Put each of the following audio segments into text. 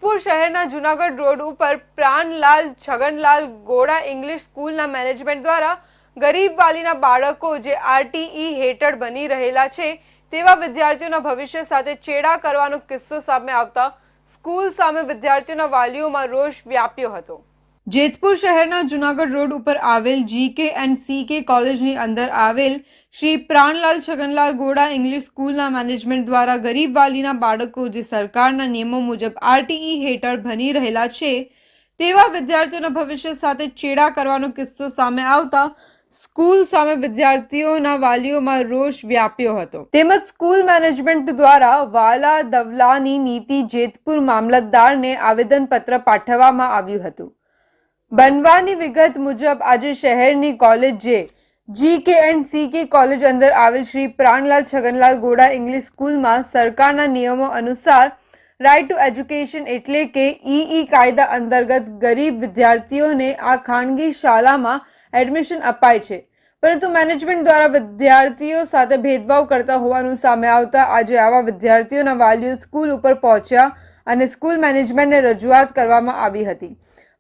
જેતપુર શહેરના જૂનાગઢ રોડ ઉપર પ્રાણલાલ છગનલાલ ગોડા ઇંગ્લિશ સ્કૂલના મેનેજમેન્ટ દ્વારા ગરીબ વાલીના બાળકો જે આરટીઈ હેઠળ બની રહેલા છે તેવા વિદ્યાર્થીઓના ભવિષ્ય સાથે ચેડા કરવાનો કિસ્સો સામે આવતા સ્કૂલ સામે વિદ્યાર્થીઓના વાલીઓમાં રોષ વ્યાપ્યો હતો। જેતપુર શહેરના જૂનાગઢ રોડ ઉપર આવેલ GK એન્ડ CK કોલેજની અંદર આવેલ શ્રી પ્રાણલાલ છગનલાલ ગોડા ઇંગ્લિશ સ્કૂલના મેનેજમેન્ટ દ્વારા ગરીબ વાલીના બાળકો જે સરકારના નિયમો મુજબ આરટીઈ હેઠળ ભણી રહેલા છે તેવા વિદ્યાર્થીઓના ભવિષ્ય સાથે ચેડા કરવાનો કિસ્સો સામે આવતા સ્કૂલ સામે વિદ્યાર્થીઓના વાલીઓમાં રોષ વ્યાપ્યો હતો। તેમજ સ્કૂલ મેનેજમેન્ટ દ્વારા વાલા દવલાની નીતિ જેતપુર મામલતદારને આવેદનપત્ર પાઠવવામાં આવ્યું હતું। બનવાની વિગત મુજબ આજે શહેરની કોલેજ જે GK એન્ડ CK કોલેજ અંદર આવેલ શ્રી પ્રાણલાલ છગનલાલ ગોડા ઇંગ્લિશ સ્કૂલમાં સરકારના નિયમો અનુસાર રાઇટ ટુ એજ્યુકેશન એટલે કે EE કાયદા અંતર્ગત ગરીબ વિદ્યાર્થીઓને આ ખાનગી શાળામાં એડમિશન અપાય છે, પરંતુ મેનેજમેન્ટ દ્વારા વિદ્યાર્થીઓ સાથે ભેદભાવ કરતા હોવાનું સામે આવતા આજે આવા વિદ્યાર્થીઓના વાલીઓ સ્કૂલ ઉપર પહોંચ્યા અને સ્કૂલ મેનેજમેન્ટને રજૂઆત કરવામાં આવી હતી,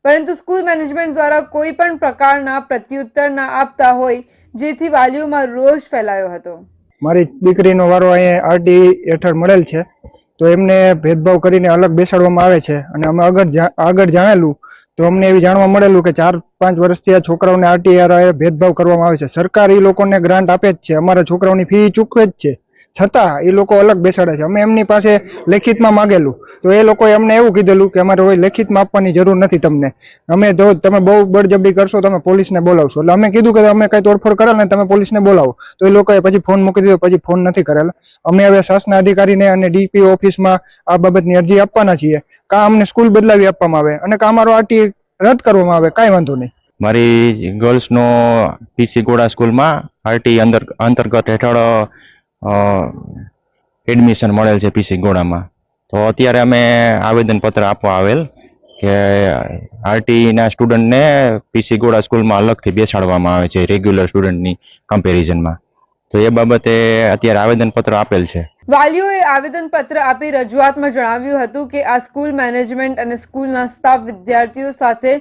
પરંતુ સ્કૂલ મેનેજમેન્ટ દ્વારા કોઈ પણ પ્રકારના પ્રત્યુત્તર ના આપતા હોય જેથી વાલીઓમાં રોષ ફેલાયો હતો। મારી દીકરીનો વારો અહીંયા આરટીઈ હેઠળ મળેલ છે તો એમને ભેદભાવ કરીને અલગ બેસાડવામાં આવે છે અને અમે આગળ જાણેલું તો અમને એવી જાણવા મળેલું કે 4-5 વર્ષથી આ છોકરાઓને આરટીઈ ભેદભાવ કરવામાં આવે છે। સરકાર એ લોકોને ગ્રાન્ટ આપે જ છે, અમારા છોકરાઓની ફી ચૂકવે જ છે, છતાં એ લોકો અલગ બેસાડે છે। અમે એમની પાસે લેખિતમાં માગેલું તો એ લોકોએ અમને એવું કીધેલું કે અમારે કોઈ લેખિતમાં આપવાની જરૂર નથી તમને, અમે જો તમે બહુ બળજબરી કરશો તમે પોલીસને બોલાવશો। એટલે અમે કીધું કે અમે કઈ તોડફોડ કરેલ ને તમે પોલીસને બોલાવો, તો એ લોકોએ પછી ફોન મૂકી દીધો, પછી ફોન નથી કરેલ। અમે હવે શાસના અધિકારીને અને DPO ઓફિસમાં આ બાબતની અરજી આપવાના છીએ, કાં અમને સ્કૂલ બદલાવી આપવામાં આવે અને કાં અમારો આરટીઈ રદ કરવામાં આવે, કાંઈ વાંધો નહીં। મારી ગર્લ્સનો PC ગોડા સ્કૂલમાં આરટીઈ અંતર્ગત હેઠળ એડમિશન મળેલ છે PC ગોડામાં, તો અત્યારે અમે આવેદનપત્ર આપવા આવેલ કે આરટીઈના સ્ટુડન્ટને PC ગોડા સ્કૂલમાં અલગથી બેસાડવામાં આવે છે રેગ્યુલર સ્ટુડન્ટની કમ્પેરિઝનમાં, તો એ બાબતે અત્યારે આવેદનપત્ર આપેલ છે। વાલીઓએ આવેદનપત્ર આપી રજૂઆતમાં જણાવ્યું હતું કે આ સ્કૂલ મેનેજમેન્ટ અને સ્કૂલના સ્ટાફ વિદ્યાર્થીઓ સાથે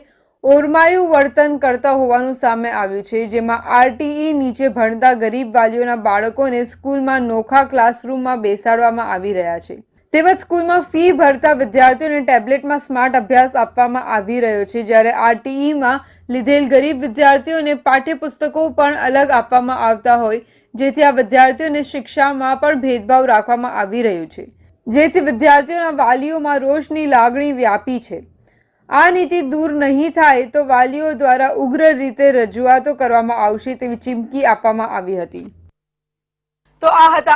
ઓરમાયું વર્તન કરતા હોવાનું સામે આવ્યું છે, જેમાં આરટીઈ નીચે ભણતા ગરીબ વાલીઓના બાળકોને સ્કૂલમાં નોખા ક્લાસરૂમમાં બેસાડવામાં આવી રહ્યા છે, તેમજ સ્કૂલમાં ફી ભરતા વિદ્યાર્થીઓને ટેબ્લેટમાં સ્માર્ટ અભ્યાસ આપવામાં આવી રહ્યો છે, જ્યારે આરટીઈમાં લીધેલ ગરીબ વિદ્યાર્થીઓને પાઠ્યપુસ્તકો પણ અલગ આપવામાં આવતા હોય જેથી આ વિદ્યાર્થીઓને શિક્ષામાં પણ ભેદભાવ રાખવામાં આવી રહ્યું છે, જેથી વિદ્યાર્થીઓના વાલીઓમાં રોષની લાગણી વ્યાપી છે। આ નીતિ દૂર નહીં થાય તો વાલીઓ દ્વારા ઉગ્ર રીતે રજૂઆતો કરવામાં આવશે તેવી ચીમકી આપવામાં આવી હતી। તો આ હતા